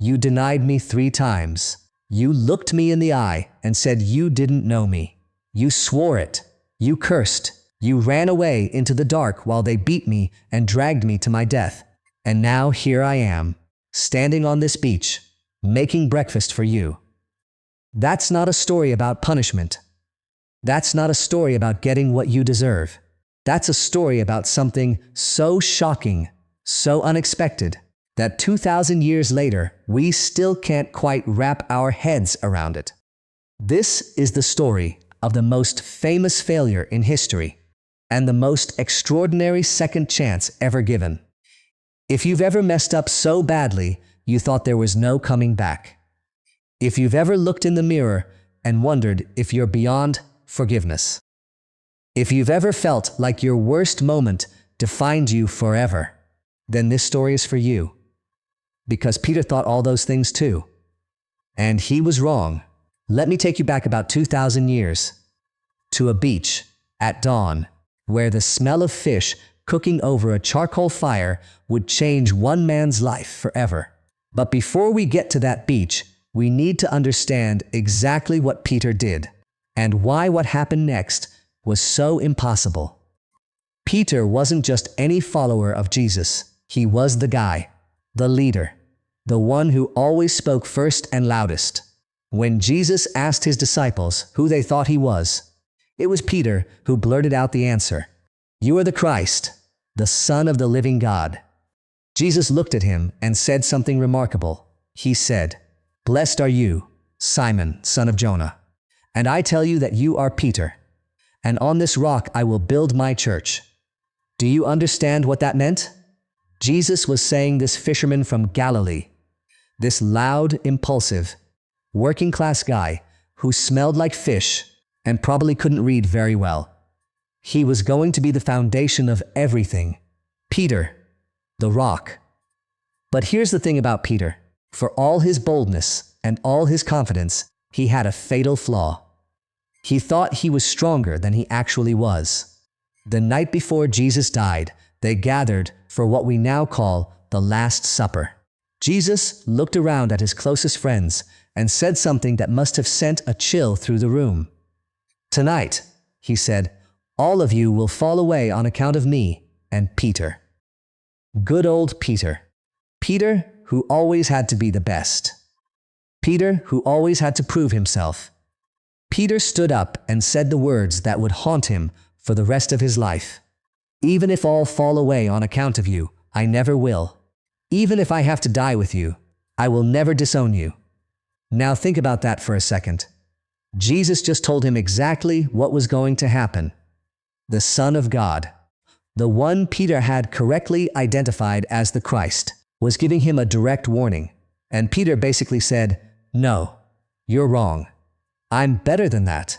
You denied me 3 times. You looked me in the eye and said you didn't know me. You swore it. You cursed. You ran away into the dark while they beat me and dragged me to my death. And now here I am, standing on this beach, making breakfast for you. That's not a story about punishment. That's not a story about getting what you deserve. That's a story about something so shocking, so unexpected, that 2,000 years later, we still can't quite wrap our heads around it. This is the story of the most famous failure in history and the most extraordinary second chance ever given. If you've ever messed up so badly you thought there was no coming back. If you've ever looked in the mirror and wondered if you're beyond forgiveness. If you've ever felt like your worst moment defined you forever, then this story is for you. Because Peter thought all those things too. And he was wrong. Let me take you back about 2,000 years to a beach at dawn where the smell of fish cooking over a charcoal fire would change one man's life forever. But before we get to that beach, we need to understand exactly what Peter did and why what happened next was so impossible. Peter wasn't just any follower of Jesus. He was the guy, the leader, the one who always spoke first and loudest. When Jesus asked his disciples who they thought he was, it was Peter who blurted out the answer. You are the Christ, the Son of the living God. Jesus looked at him and said something remarkable. He said, Blessed are you, Simon, son of Jonah. And I tell you that you are Peter, and on this rock I will build my church. Do you understand what that meant? Jesus was saying this fisherman from Galilee, this loud, impulsive, working-class guy who smelled like fish and probably couldn't read very well. He was going to be the foundation of everything. Peter, the rock. But here's the thing about Peter. For all his boldness and all his confidence, he had a fatal flaw. He thought he was stronger than he actually was. The night before Jesus died, they gathered for what we now call the Last Supper. Jesus looked around at his closest friends and said something that must have sent a chill through the room. Tonight, he said, all of you will fall away on account of me and Peter. Good old Peter. Peter, who always had to be the best. Peter, who always had to prove himself. Peter stood up and said the words that would haunt him for the rest of his life. Even if all fall away on account of you, I never will. Even if I have to die with you, I will never disown you. Now think about that for a second. Jesus just told him exactly what was going to happen. The Son of God, the one Peter had correctly identified as the Christ, was giving him a direct warning. And Peter basically said, no, you're wrong. I'm better than that.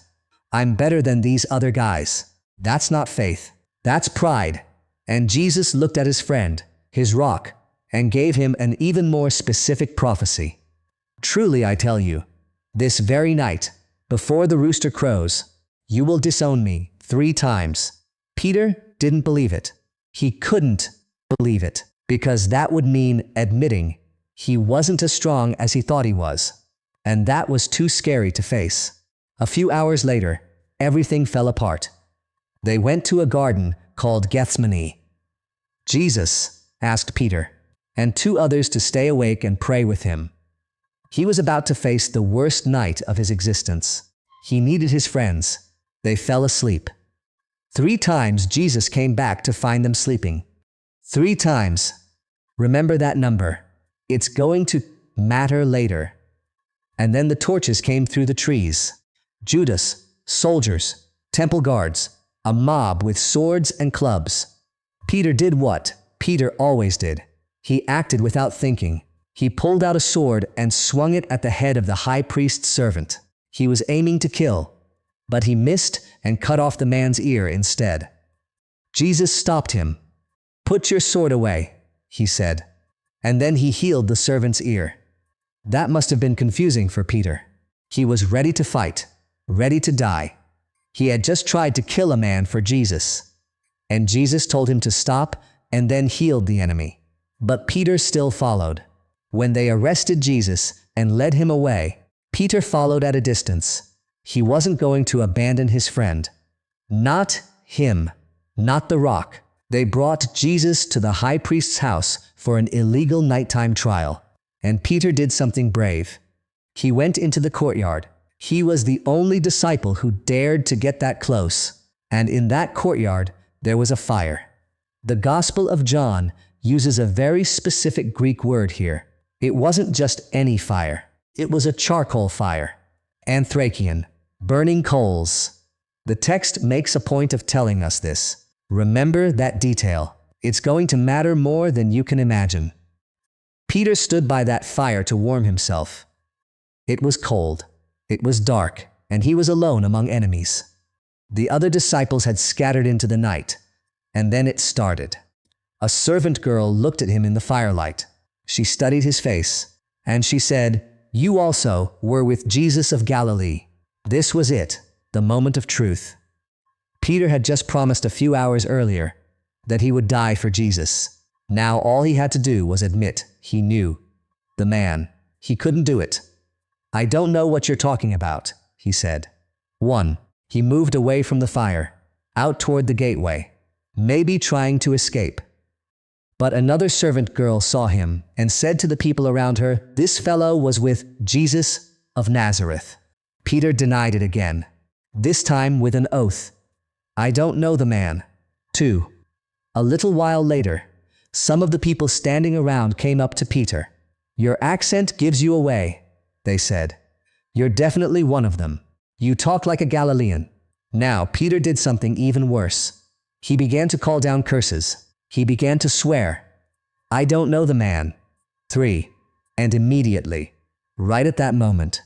I'm better than these other guys. That's not faith. That's pride. And Jesus looked at his friend, his rock, and gave him an even more specific prophecy. Truly, I tell you, this very night, before the rooster crows, you will disown me 3 times. Peter didn't believe it. He couldn't believe it, because that would mean admitting he wasn't as strong as he thought he was. And that was too scary to face. A few hours later, everything fell apart. They went to a garden called Gethsemane. Jesus asked Peter and 2 others to stay awake and pray with him. He was about to face the worst night of his existence. He needed his friends. They fell asleep. 3 times Jesus came back to find them sleeping. 3 times. Remember that number. It's going to matter later. And then the torches came through the trees. Judas, soldiers, temple guards, a mob with swords and clubs. Peter did what Peter always did. He acted without thinking. He pulled out a sword and swung it at the head of the high priest's servant. He was aiming to kill, but he missed and cut off the man's ear instead. Jesus stopped him. Put your sword away, he said. And then he healed the servant's ear. That must have been confusing for Peter. He was ready to fight, ready to die. He had just tried to kill a man for Jesus. And Jesus told him to stop and then healed the enemy. But Peter still followed. When they arrested Jesus and led him away, Peter followed at a distance. He wasn't going to abandon his friend. Not him, not the rock. They brought Jesus to the high priest's house for an illegal nighttime trial. And Peter did something brave. He went into the courtyard. He was the only disciple who dared to get that close. And in that courtyard, there was a fire. The Gospel of John uses a very specific Greek word here. It wasn't just any fire. It was a charcoal fire. Anthracian, burning coals. The text makes a point of telling us this. Remember that detail. It's going to matter more than you can imagine. Peter stood by that fire to warm himself. It was cold. It was dark, and he was alone among enemies. The other disciples had scattered into the night, and then it started. A servant girl looked at him in the firelight. She studied his face, and she said, "You also were with Jesus of Galilee." This was it, the moment of truth. Peter had just promised a few hours earlier that he would die for Jesus. Now all he had to do was admit he knew the man. He couldn't do it. "I don't know what you're talking about," he said. 1. He moved away from the fire, out toward the gateway, maybe trying to escape. But another servant girl saw him and said to the people around her, "This fellow was with Jesus of Nazareth." Peter denied it again, this time with an oath. "I don't know the man." 2. A little while later, some of the people standing around came up to Peter. "Your accent gives you away," they said. "You're definitely one of them. You talk like a Galilean." Now Peter did something even worse. He began to call down curses. He began to swear, "I don't know the man." 3. And immediately, right at that moment,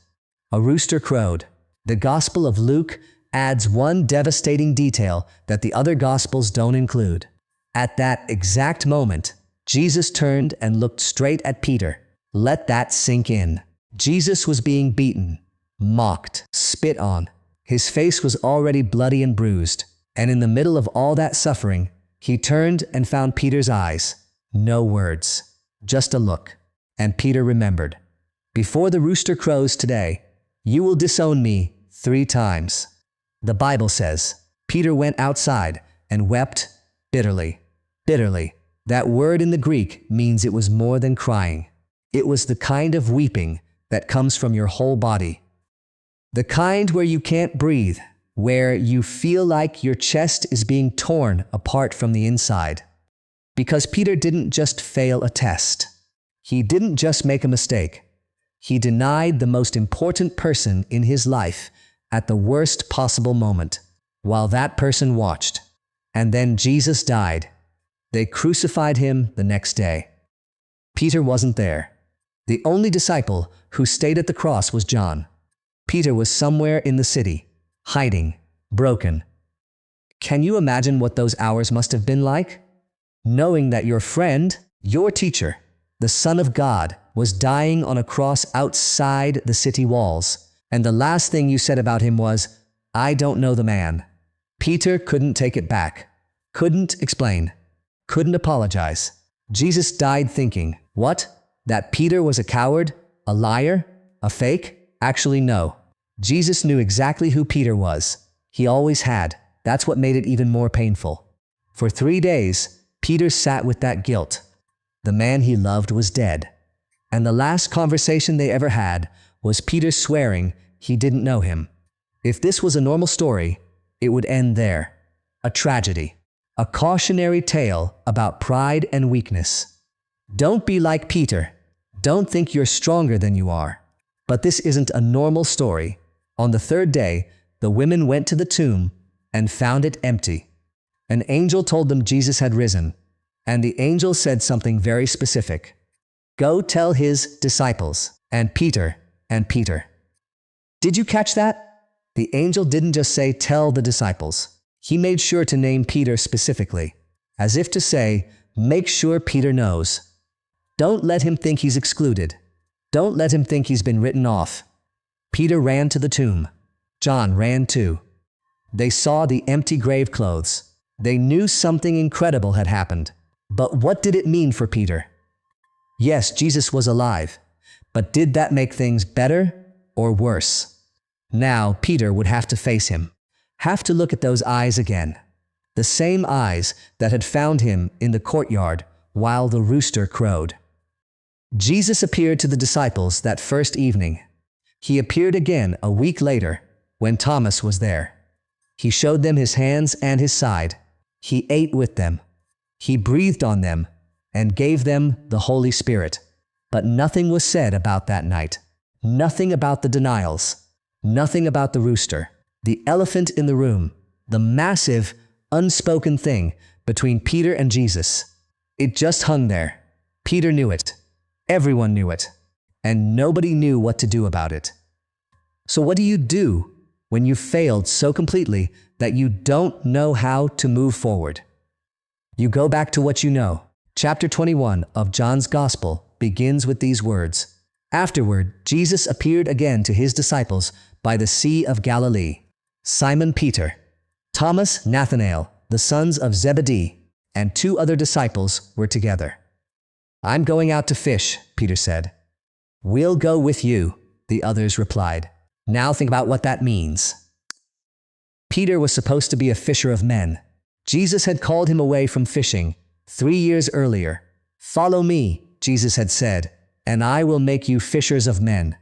a rooster crowed. The Gospel of Luke adds one devastating detail that the other Gospels don't include. At that exact moment, Jesus turned and looked straight at Peter. Let that sink in. Jesus was being beaten, mocked, spit on. His face was already bloody and bruised, and in the middle of all that suffering, he turned and found Peter's eyes. No words, just a look. And Peter remembered, "Before the rooster crows today, you will disown me 3 times." The Bible says, Peter went outside and wept bitterly. Bitterly. That word in the Greek means it was more than crying. It was the kind of weeping that comes from your whole body. The kind where you can't breathe, where you feel like your chest is being torn apart from the inside. Because Peter didn't just fail a test. He didn't just make a mistake. He denied the most important person in his life at the worst possible moment, while that person watched. And then Jesus died. They crucified him the next day. Peter wasn't there. The only disciple who stayed at the cross was John. Peter was somewhere in the city, hiding, broken. Can you imagine what those hours must have been like? Knowing that your friend, your teacher, the Son of God, was dying on a cross outside the city walls, and the last thing you said about him was, "I don't know the man." Peter couldn't take it back, couldn't explain, couldn't apologize. Jesus died thinking, what? That Peter was a coward, a liar, a fake? Actually, no. Jesus knew exactly who Peter was. He always had. That's what made it even more painful. For 3 days, Peter sat with that guilt. The man he loved was dead. And the last conversation they ever had was Peter swearing he didn't know him. If this was a normal story, it would end there. A tragedy. A cautionary tale about pride and weakness. Don't be like Peter. Don't think you're stronger than you are. But this isn't a normal story. On the 3rd day, the women went to the tomb and found it empty. An angel told them Jesus had risen, and the angel said something very specific. Go tell his disciples, and Peter. Did you catch that? The angel didn't just say tell the disciples. He made sure to name Peter specifically, as if to say, make sure Peter knows. Don't let him think he's excluded. Don't let him think he's been written off. Peter ran to the tomb. John ran too. They saw the empty grave clothes. They knew something incredible had happened. But what did it mean for Peter? Yes, Jesus was alive, but did that make things better or worse? Now Peter would have to face him, have to look at those eyes again, the same eyes that had found him in the courtyard while the rooster crowed. Jesus appeared to the disciples that first evening. He appeared again a week later when Thomas was there. He showed them his hands and his side. He ate with them. He breathed on them and gave them the Holy Spirit. But nothing was said about that night. Nothing about the denials. Nothing about the rooster, the elephant in the room, the massive, unspoken thing between Peter and Jesus. It just hung there. Peter knew it. Everyone knew it. And nobody knew what to do about it. So what do you do when you failed so completely that you don't know how to move forward? You go back to what you know. Chapter 21 of John's Gospel begins with these words. Afterward, Jesus appeared again to his disciples by the Sea of Galilee. Simon Peter, Thomas, Nathanael, the sons of Zebedee, and 2 other disciples were together. I'm going out to fish, Peter said. We'll go with you, the others replied. Now think about what that means. Peter was supposed to be a fisher of men. Jesus had called him away from fishing 3 years earlier. Follow me, Jesus had said, and I will make you fishers of men.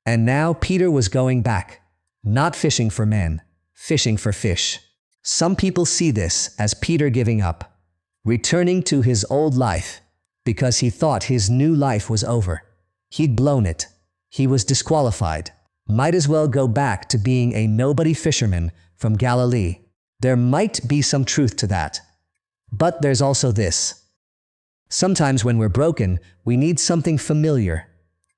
And now Peter was going back, not fishing for men, fishing for fish. Some people see this as Peter giving up, returning to his old life, because he thought his new life was over. He'd blown it. He was disqualified. Might as well go back to being a nobody fisherman from Galilee. There might be some truth to that. But there's also this. Sometimes when we're broken, we need something familiar,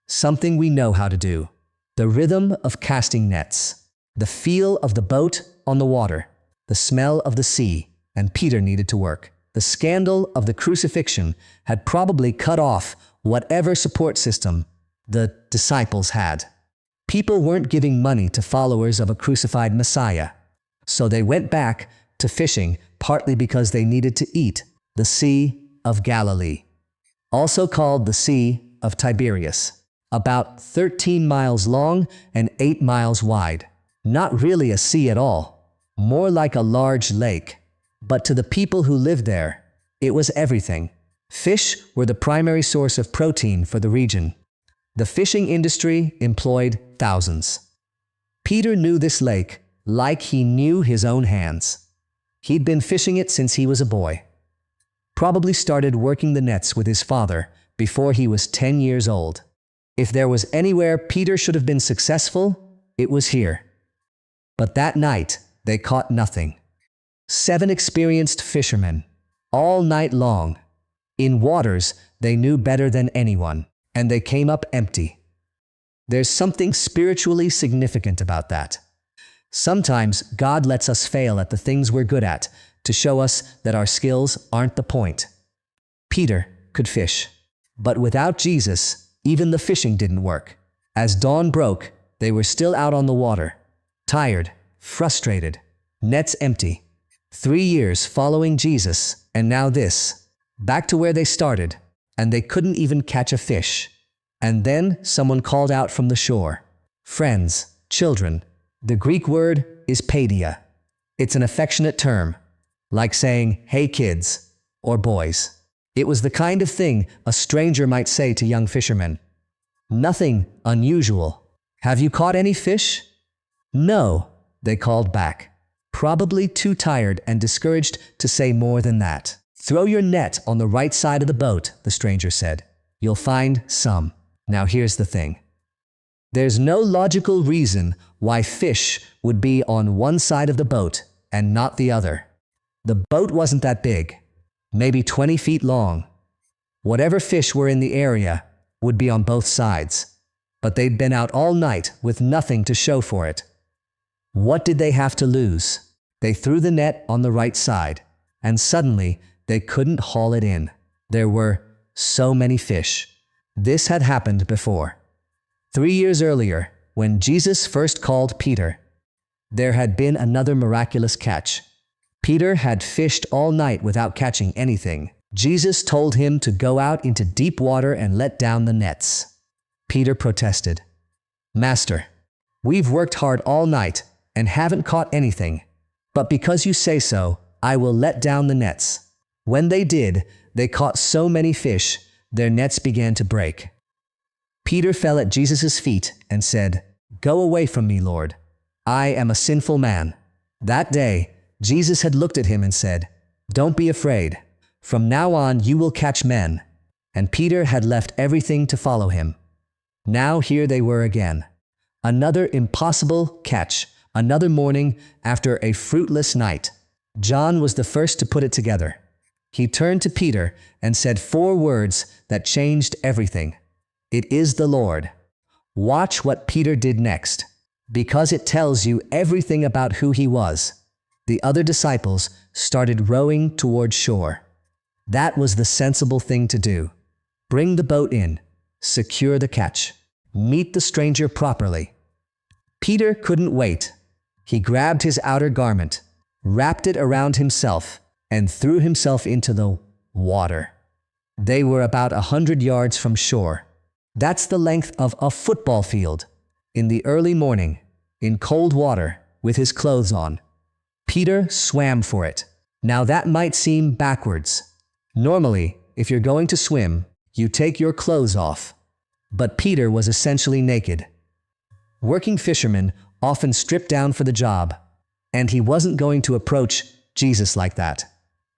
something we know how to do. The rhythm of casting nets, the feel of the boat on the water, the smell of the sea, and Peter needed to work. The scandal of the crucifixion had probably cut off whatever support system the disciples had. People weren't giving money to followers of a crucified Messiah, so they went back to fishing, partly because they needed to eat. The Sea of Galilee, also called the Sea of Tiberias, about 13 miles long and 8 miles wide. Not really a sea at all, more like a large lake. But to the people who lived there, it was everything. Fish were the primary source of protein for the region. The fishing industry employed thousands. Peter knew this lake like he knew his own hands. He'd been fishing it since he was a boy. Probably started working the nets with his father before he was 10 years old. If there was anywhere Peter should have been successful, it was here. But that night, they caught nothing. 7 experienced fishermen, all night long, in waters they knew better than anyone, and they came up empty. There's something spiritually significant about that. Sometimes God lets us fail at the things we're good at to show us that our skills aren't the point. Peter could fish, but without Jesus, even the fishing didn't work. As dawn broke, they were still out on the water, tired, frustrated, nets empty. 3 years following Jesus, and now this, back to where they started, and they couldn't even catch a fish. And then someone called out from the shore, "Friends, children." The Greek word is paideia. It's an affectionate term, like saying, "Hey kids," or "boys." It was the kind of thing a stranger might say to young fishermen. Nothing unusual. "Have you caught any fish?" "No," they called back, probably too tired and discouraged to say more than that. "Throw your net on the right side of the boat," the stranger said. "You'll find some." Now here's the thing. There's no logical reason why fish would be on one side of the boat and not the other. The boat wasn't that big, maybe 20 feet long. Whatever fish were in the area would be on both sides, but they'd been out all night with nothing to show for it. What did they have to lose? They threw the net on the right side, and suddenly they couldn't haul it in. There were so many fish. This had happened before. 3 years earlier, when Jesus first called Peter, there had been another miraculous catch. Peter had fished all night without catching anything. Jesus told him to go out into deep water and let down the nets. Peter protested. "Master, we've worked hard all night and haven't caught anything. But because you say so, I will let down the nets." When they did, they caught so many fish, their nets began to break. Peter fell at Jesus' feet and said, "Go away from me, Lord. I am a sinful man." That day, Jesus had looked at him and said, "Don't be afraid. From now on you will catch men." And Peter had left everything to follow him. Now here they were again. Another impossible catch, another morning after a fruitless night. John was the first to put it together. He turned to Peter and said 4 words that changed everything. "It is the Lord." Watch what Peter did next, because it tells you everything about who he was. The other disciples started rowing toward shore. That was the sensible thing to do. Bring the boat in, secure the catch, meet the stranger properly. Peter couldn't wait. He grabbed his outer garment, wrapped it around himself, and threw himself into the water. They were about 100 yards from shore. That's the length of a football field. In the early morning, in cold water, with his clothes on. Peter swam for it. Now that might seem backwards. Normally, if you're going to swim, you take your clothes off. But Peter was essentially naked. Working fishermen often strip down for the job, and he wasn't going to approach Jesus like that.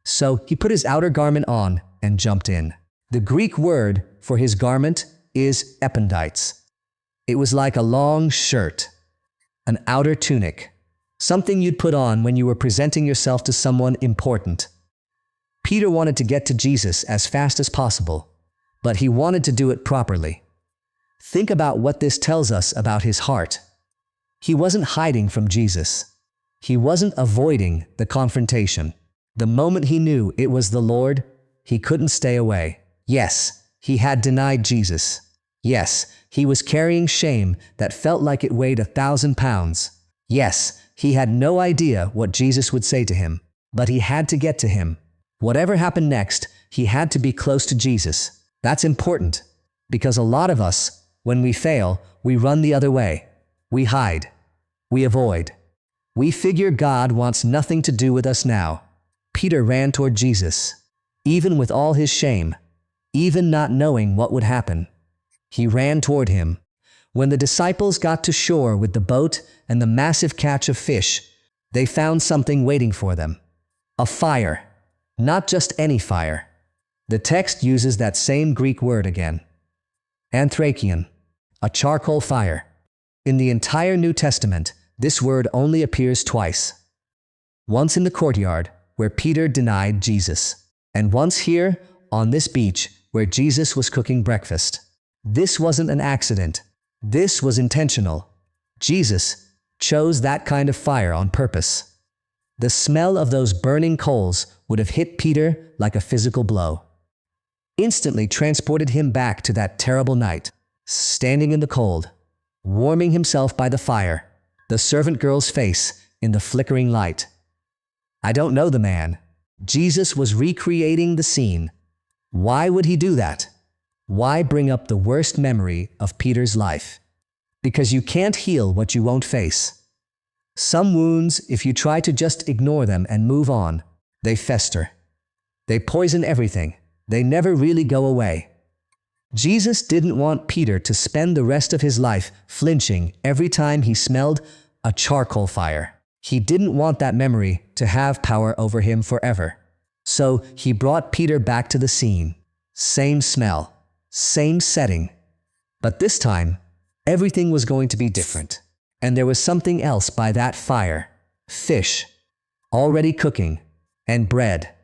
So he put his outer garment on and jumped in. The Greek word for his garment is ependites. It was like a long shirt, an outer tunic, something you'd put on when you were presenting yourself to someone important. Peter wanted to get to Jesus as fast as possible, but he wanted to do it properly. Think about what this tells us about his heart. He wasn't hiding from Jesus. He wasn't avoiding the confrontation. The moment he knew it was the Lord, he couldn't stay away. Yes, he had denied Jesus. Yes, he was carrying shame that felt like it weighed 1,000 pounds. Yes, he had no idea what Jesus would say to him, but he had to get to him. Whatever happened next, he had to be close to Jesus. That's important, because a lot of us, when we fail, we run the other way. We hide. We avoid. We figure God wants nothing to do with us now. Peter ran toward Jesus, even with all his shame, even not knowing what would happen. He ran toward him. When the disciples got to shore with the boat and the massive catch of fish, they found something waiting for them. A fire. Not just any fire. The text uses that same Greek word again. Anthrakion, a charcoal fire. In the entire New Testament, this word only appears twice. Once in the courtyard, where Peter denied Jesus, and once here, on this beach, where Jesus was cooking breakfast. This wasn't an accident. This was intentional. Jesus chose that kind of fire on purpose. The smell of those burning coals would have hit Peter like a physical blow. Instantly transported him back to that terrible night, standing in the cold, warming himself by the fire, the servant girl's face in the flickering light. I don't know the man. Jesus was recreating the scene. Why would he do that? Why bring up the worst memory of Peter's life? Because you can't heal what you won't face. Some wounds, if you try to just ignore them and move on, they fester. They poison everything. They never really go away. Jesus didn't want Peter to spend the rest of his life flinching every time he smelled a charcoal fire. He didn't want that memory to have power over him forever. So he brought Peter back to the scene. Same smell, same setting. But this time, everything was going to be different. And there was something else by that fire. Fish, already cooking, and bread.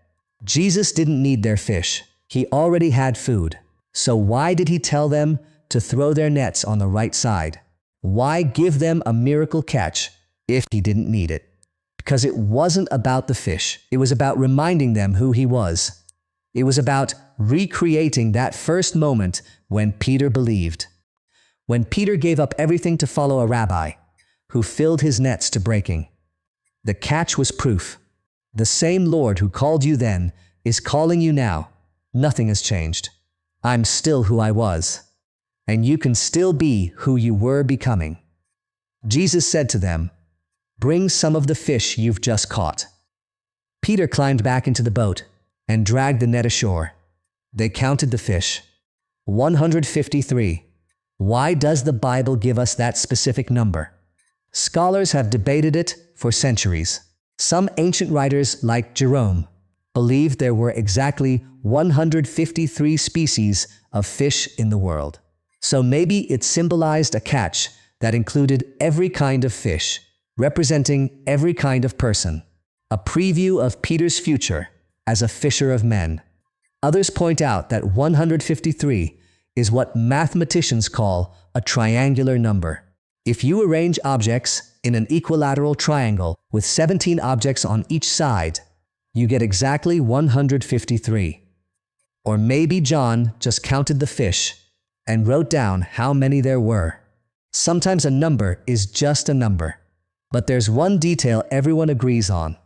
Jesus didn't need their fish. He already had food. So why did he tell them to throw their nets on the right side? Why give them a miracle catch if he didn't need it? Because it wasn't about the fish. It was about reminding them who he was. It was about recreating that first moment when Peter believed. When Peter gave up everything to follow a rabbi who filled his nets to breaking. The catch was proof. The same Lord who called you then is calling you now. Nothing has changed. I'm still who I was. And you can still be who you were becoming. Jesus said to them, "Bring some of the fish you've just caught." Peter climbed back into the boat and dragged the net ashore. They counted the fish. 153. Why does the Bible give us that specific number? Scholars have debated it for centuries. Some ancient writers, like Jerome, believed there were exactly 153 species of fish in the world. So maybe it symbolized a catch that included every kind of fish, representing every kind of person. A preview of Peter's future as a fisher of men. Others point out that 153 is what mathematicians call a triangular number. If you arrange objects in an equilateral triangle with 17 objects on each side, you get exactly 153. Or maybe John just counted the fish and wrote down how many there were. Sometimes a number is just a number. But there's one detail everyone agrees on.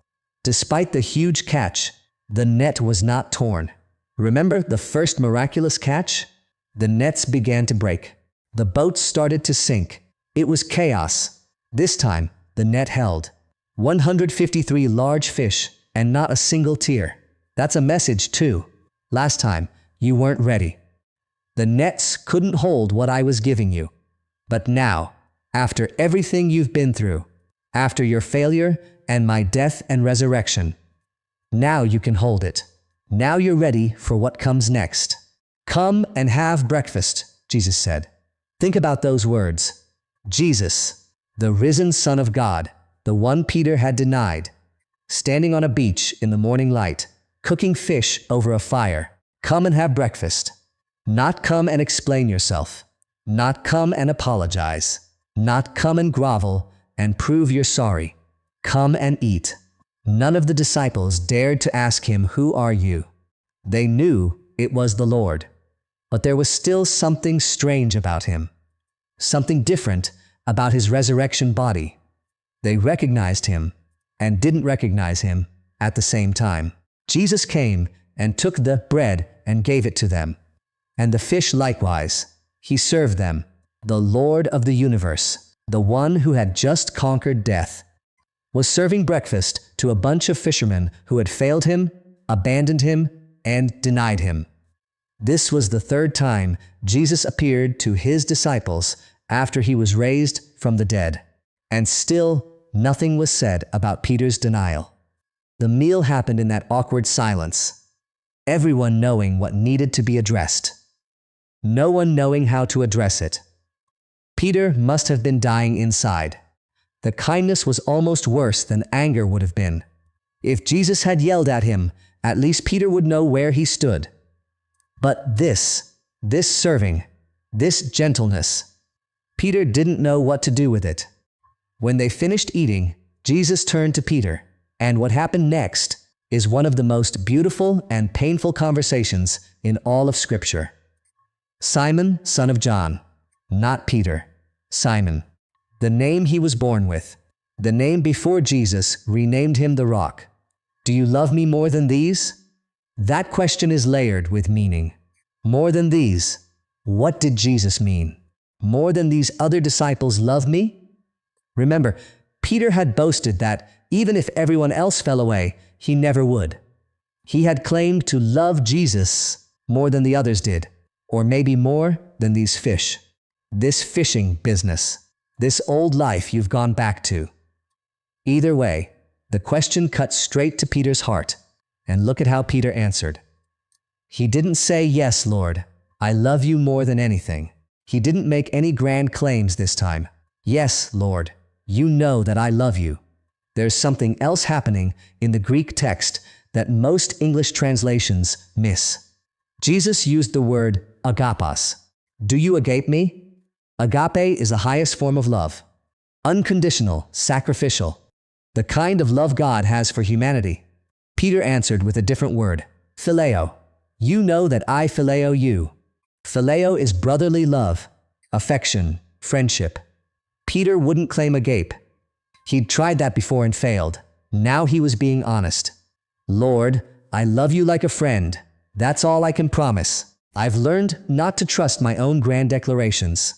Despite the huge catch, the net was not torn. Remember the first miraculous catch? The nets began to break. The boats started to sink. It was chaos. This time, the net held. 153 large fish and not a single tear. That's a message too. Last time, you weren't ready. The nets couldn't hold what I was giving you. But now, after everything you've been through, after your failure and my death and resurrection, now you can hold it. Now you're ready for what comes next. Come and have breakfast, Jesus said. Think about those words. Jesus, the risen Son of God, the one Peter had denied, standing on a beach in the morning light, cooking fish over a fire. Come and have breakfast. Not come and explain yourself. Not come and apologize. Not come and grovel and prove you're sorry. Come and eat. None of the disciples dared to ask him, "Who are you?" They knew it was the Lord. But there was still something strange about him. Something different about his resurrection body. They recognized him and didn't recognize him at the same time. Jesus came and took the bread and gave it to them. And the fish likewise. He served them. The Lord of the universe, the one who had just conquered death, was serving breakfast to a bunch of fishermen who had failed him, abandoned him, and denied him. This was the third time Jesus appeared to his disciples after he was raised from the dead. And still, nothing was said about Peter's denial. The meal happened in that awkward silence, everyone knowing what needed to be addressed. No one knowing how to address it. Peter must have been dying inside. The kindness was almost worse than anger would have been. If Jesus had yelled at him, at least Peter would know where he stood. But this serving, this gentleness, Peter didn't know what to do with it. When they finished eating, Jesus turned to Peter, and what happened next is one of the most beautiful and painful conversations in all of Scripture. Simon, son of John, not Peter, Simon, the name he was born with, the name before Jesus renamed him the Rock. Do you love me more than these? That question is layered with meaning. More than these. What did Jesus mean? More than these other disciples love me? Remember, Peter had boasted that even if everyone else fell away, he never would. He had claimed to love Jesus more than the others did, or maybe more than these fish. This fishing business, this old life you've gone back to. Either way, the question cut straight to Peter's heart, and look at how Peter answered. He didn't say, "Yes, Lord, I love you more than anything." He didn't make any grand claims this time. "Yes, Lord, you know that I love you." There's something else happening in the Greek text that most English translations miss. Jesus used the word agapos. Do you agape me? Agape is the highest form of love. Unconditional, sacrificial. The kind of love God has for humanity. Peter answered with a different word, phileo. You know that I phileo you. Phileo is brotherly love, affection, friendship. Peter wouldn't claim agape. He'd tried that before and failed. Now he was being honest. Lord, I love you like a friend, That's all I can promise. I've learned not to trust my own grand declarations."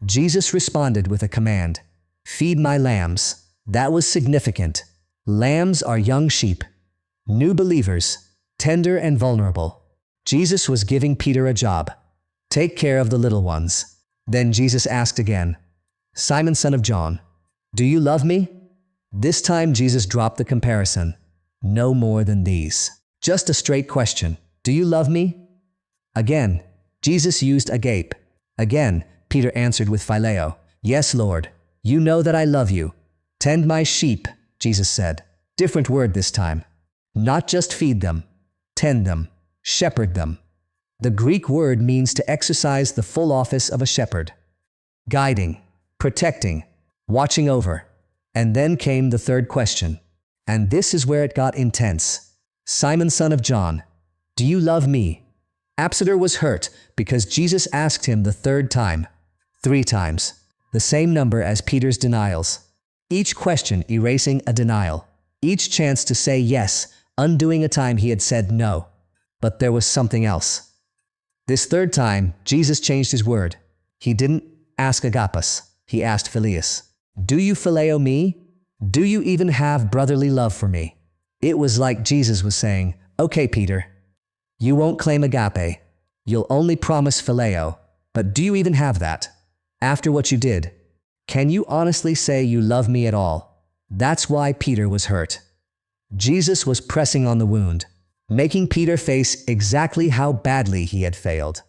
Jesus responded with a command. "Feed my lambs." That was significant. Lambs are young sheep, new believers, tender and vulnerable. Jesus was giving Peter a job. Take care of the little ones. Then Jesus asked again, "Simon, son of John, do you love me?" This time Jesus dropped the comparison. No more than these. Just a straight question. "Do you love me?" Again, Jesus used agape. Again, Peter answered with phileo. "Yes, Lord, you know that I love you." "Tend my sheep," Jesus said. Different word this time. Not just feed them, tend them, shepherd them. The Greek word means to exercise the full office of a shepherd. Guiding, protecting, watching over. And then came the third question. And this is where it got intense. "Simon, son of John, do you love me?" Peter was hurt because Jesus asked him the third time. 3 times. The same number as Peter's denials. Each question erasing a denial. Each chance to say yes, undoing a time he had said no. But there was something else. This third time, Jesus changed his word. He didn't ask agapos, he asked phileus. "Do you phileo me? Do you even have brotherly love for me?" It was like Jesus was saying, "Okay, Peter, you won't claim agape. You'll only promise phileo, but do you even have that? After what you did, can you honestly say you love me at all?" That's why Peter was hurt. Jesus was pressing on the wound, making Peter face exactly how badly he had failed.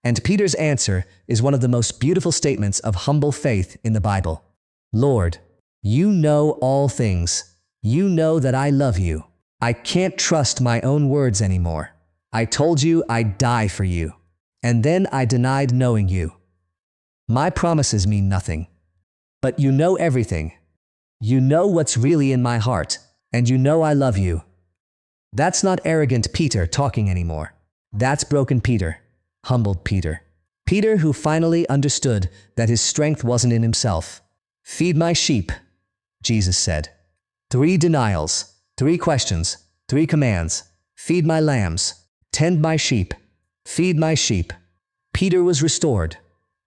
And Peter's answer is one of the most beautiful statements of humble faith in the Bible. "Lord, you know all things. You know that I love you. I can't trust my own words anymore. I told you I'd die for you, and then I denied knowing you. My promises mean nothing. But you know everything. You know what's really in my heart, and you know I love you." That's not arrogant Peter talking anymore. That's broken Peter, humbled Peter. Peter who finally understood that his strength wasn't in himself. "Feed my sheep," Jesus said. 3 denials, 3 questions, 3 commands. Feed my lambs, tend my sheep, feed my sheep. Peter was restored,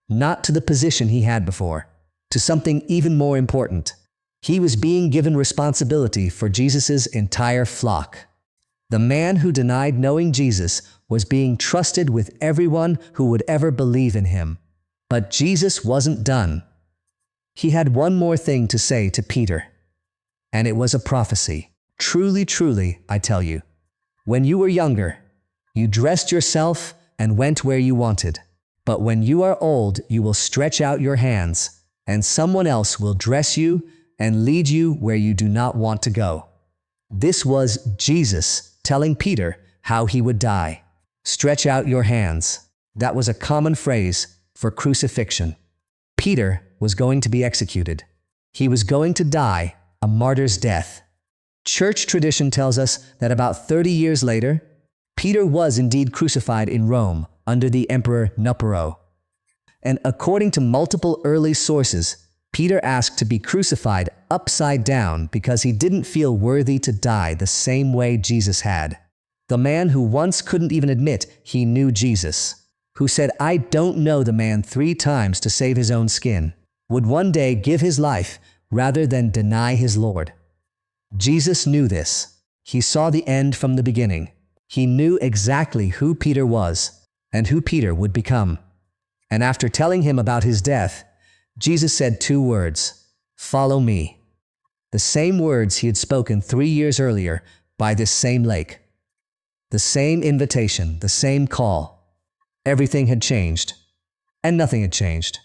not to the position he had before, to something even more important. He was being given responsibility for Jesus' entire flock. The man who denied knowing Jesus was being trusted with everyone who would ever believe in him. But Jesus wasn't done. He had one more thing to say to Peter. And it was a prophecy. "Truly, truly, I tell you, when you were younger, you dressed yourself and went where you wanted. But when you are old, you will stretch out your hands, and someone else will dress you and lead you where you do not want to go." This was Jesus telling Peter how he would die. Stretch out your hands. That was a common phrase for crucifixion. Peter was going to be executed. He was going to die a martyr's death. Church tradition tells us that about 30 years later, Peter was indeed crucified in Rome under the Emperor Nupero. And according to multiple early sources, Peter asked to be crucified upside down because he didn't feel worthy to die the same way Jesus had. The man who once couldn't even admit he knew Jesus, who said, "I don't know the man" 3 times to save his own skin, would one day give his life rather than deny his Lord. Jesus knew this. He saw the end from the beginning. He knew exactly who Peter was and who Peter would become. And after telling him about his death, Jesus said 2 words, "Follow me." The same words he had spoken 3 years earlier by this same lake. The same invitation, the same call. Everything had changed, and nothing had changed.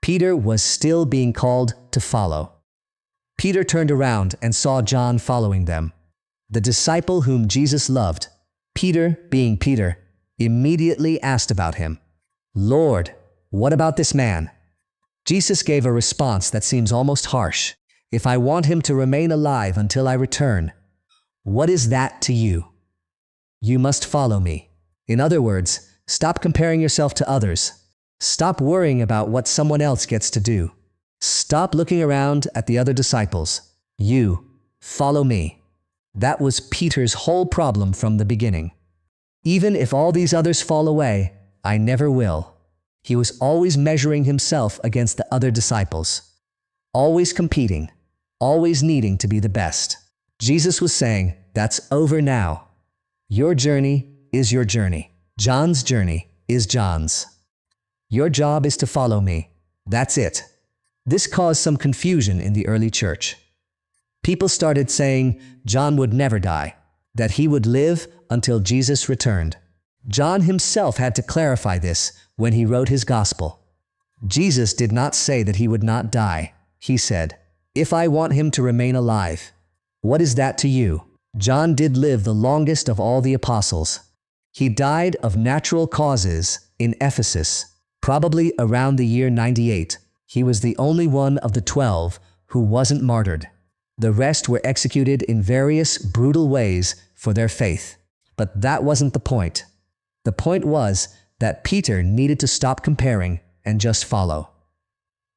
Peter was still being called to follow. Peter turned around and saw John following them. The disciple whom Jesus loved, Peter, being Peter, immediately asked about him. "Lord, what about this man?" Jesus gave a response that seems almost harsh. "If I want him to remain alive until I return, what is that to you? You must follow me." In other words, stop comparing yourself to others. Stop worrying about what someone else gets to do. Stop looking around at the other disciples. You, follow me. That was Peter's whole problem from the beginning. Even if all these others fall away, I never will. He was always measuring himself against the other disciples, always competing, always needing to be the best. Jesus was saying, that's over now. Your journey is your journey. John's journey is John's. Your job is to follow me. That's it. This caused some confusion in the early church. People started saying John would never die, that he would live until Jesus returned. John himself had to clarify this when he wrote his gospel. Jesus did not say that he would not die. He said, if I want him to remain alive. What is that to you? John did live the longest of all the apostles. He died of natural causes in Ephesus, probably around the year 98. He was the only one of the 12 who wasn't martyred. The rest were executed in various brutal ways for their faith. But that wasn't the point. The point was that Peter needed to stop comparing and just follow.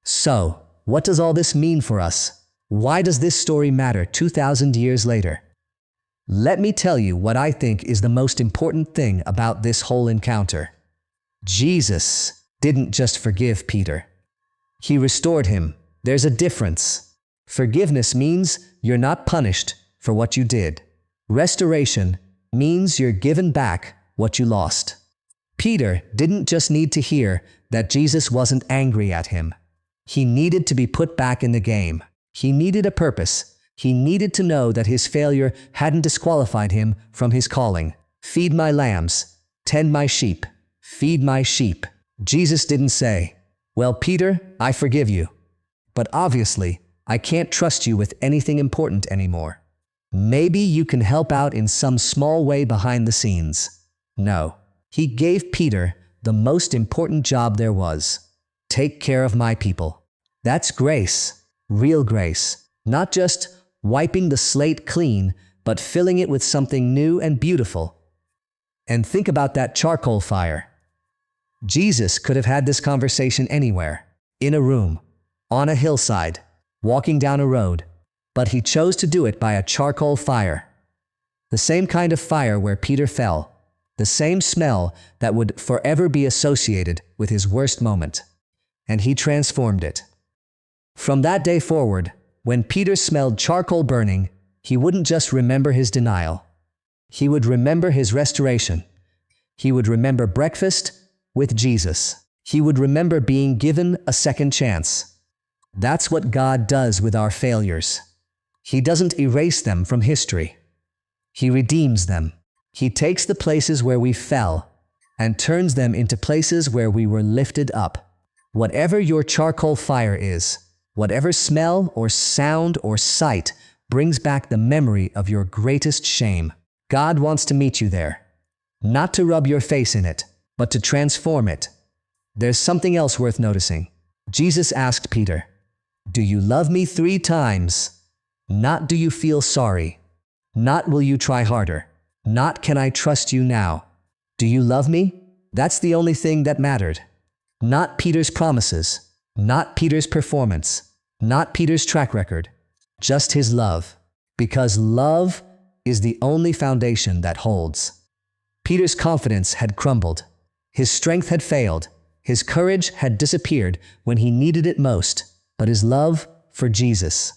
So, what does all this mean for us? Why does this story matter 2,000 years later? Let me tell you what I think is the most important thing about this whole encounter. Jesus didn't just forgive Peter. He restored him. There's a difference. Forgiveness means you're not punished for what you did. Restoration means you're given back what you lost. Peter didn't just need to hear that Jesus wasn't angry at him. He needed to be put back in the game. He needed a purpose. He needed to know that his failure hadn't disqualified him from his calling. Feed my lambs, tend my sheep, feed my sheep. Jesus didn't say, well, Peter, I forgive you, but obviously, I can't trust you with anything important anymore. Maybe you can help out in some small way behind the scenes. No. He gave Peter the most important job there was. Take care of my people. That's grace, real grace. Not just wiping the slate clean, but filling it with something new and beautiful. And think about that charcoal fire. Jesus could have had this conversation anywhere, in a room, on a hillside, walking down a road, but he chose to do it by a charcoal fire. The same kind of fire where Peter fell, the same smell that would forever be associated with his worst moment. And he transformed it. From that day forward, when Peter smelled charcoal burning, he wouldn't just remember his denial. He would remember his restoration. He would remember breakfast with Jesus. He would remember being given a second chance. That's what God does with our failures. He doesn't erase them from history. He redeems them. He takes the places where we fell and turns them into places where we were lifted up. Whatever your charcoal fire is, whatever smell or sound or sight brings back the memory of your greatest shame, God wants to meet you there. Not to rub your face in it, but to transform it. There's something else worth noticing. Jesus asked Peter, "Do you love me 3 times? Not do you feel sorry? Not will you try harder? Not can I trust you now? Do you love me?" That's the only thing that mattered. Not Peter's promises, not Peter's performance, not Peter's track record, just his love. Because love is the only foundation that holds. Peter's confidence had crumbled. His strength had failed. His courage had disappeared when he needed it most. But his love for Jesus,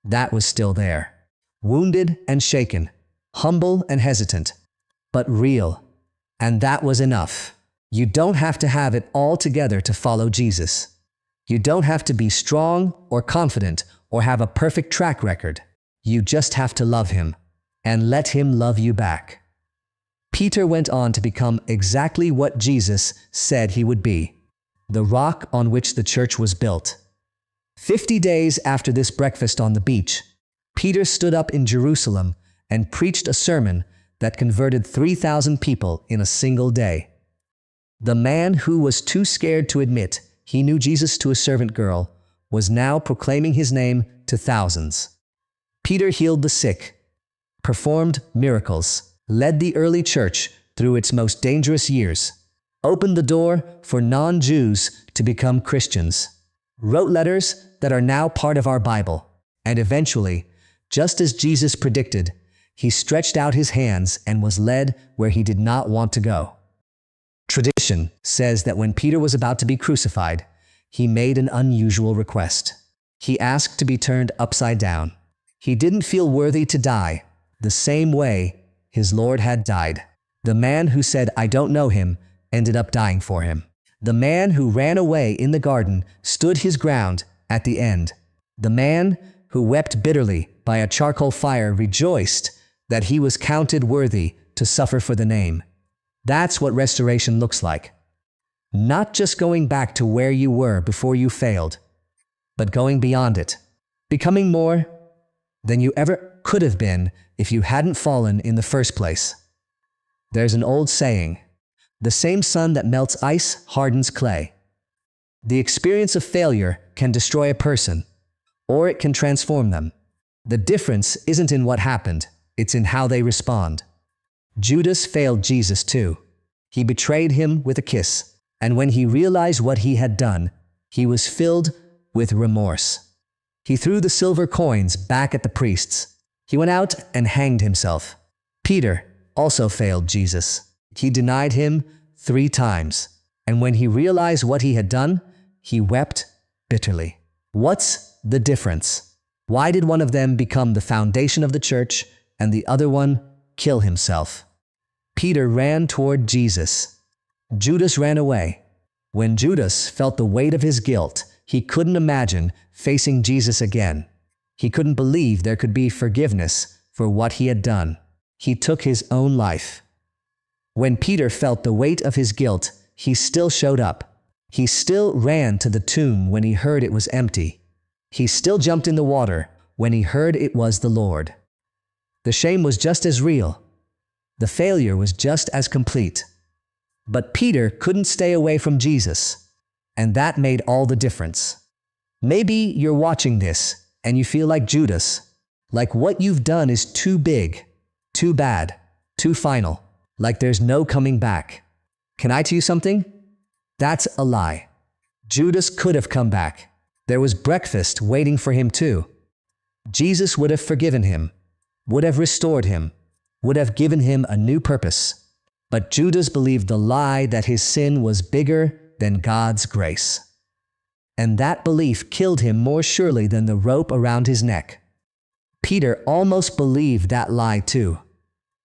that was still there. Wounded and shaken, humble and hesitant, but real. And that was enough. You don't have to have it all together to follow Jesus. You don't have to be strong or confident or have a perfect track record. You just have to love him and let him love you back. Peter went on to become exactly what Jesus said he would be, the rock on which the church was built. 50 days after this breakfast on the beach, Peter stood up in Jerusalem and preached a sermon that converted 3,000 people in a single day. The man who was too scared to admit he knew Jesus to a servant girl was now proclaiming his name to thousands. Peter healed the sick, performed miracles, led the early church through its most dangerous years, opened the door for non-Jews to become Christians, wrote letters that are now part of our Bible, and eventually, just as Jesus predicted, He stretched out his hands and was led where he did not want to go. Tradition says that when Peter was about to be crucified, he made an unusual request. He asked to be turned upside down. He didn't feel worthy to die the same way his Lord had died. The man who said, "I don't know him," ended up dying for him. The man who ran away in the garden stood his ground at the end. The man who wept bitterly by a charcoal fire rejoiced that he was counted worthy to suffer for the name. That's what restoration looks like. Not just going back to where you were before you failed, but going beyond it, becoming more than you ever could have been if you hadn't fallen in the first place. There's an old saying, "The same sun that melts ice hardens clay." The experience of failure can destroy a person, or it can transform them. The difference isn't in what happened, it's in how they respond. Judas failed Jesus too. He betrayed him with a kiss, and when he realized what he had done, he was filled with remorse. He threw the silver coins back at the priests. He went out and hanged himself. Peter also failed Jesus. He denied him 3 times, and when he realized what he had done, he wept bitterly. What's the difference? Why did one of them become the foundation of the church and the other one kill himself? Peter ran toward Jesus. Judas ran away. When Judas felt the weight of his guilt, he couldn't imagine facing Jesus again. He couldn't believe there could be forgiveness for what he had done. He took his own life. When Peter felt the weight of his guilt, he still showed up. He still ran to the tomb when he heard it was empty. He still jumped in the water when he heard it was the Lord. The shame was just as real. The failure was just as complete. But Peter couldn't stay away from Jesus, and that made all the difference. Maybe you're watching this and you feel like Judas, like what you've done is too big, too bad, too final, like there's no coming back. Can I tell you something? That's a lie. Judas could have come back. There was breakfast waiting for him too. Jesus would have forgiven him, would have restored him, would have given him a new purpose. But Judas believed the lie that his sin was bigger than God's grace. And that belief killed him more surely than the rope around his neck. Peter almost believed that lie too.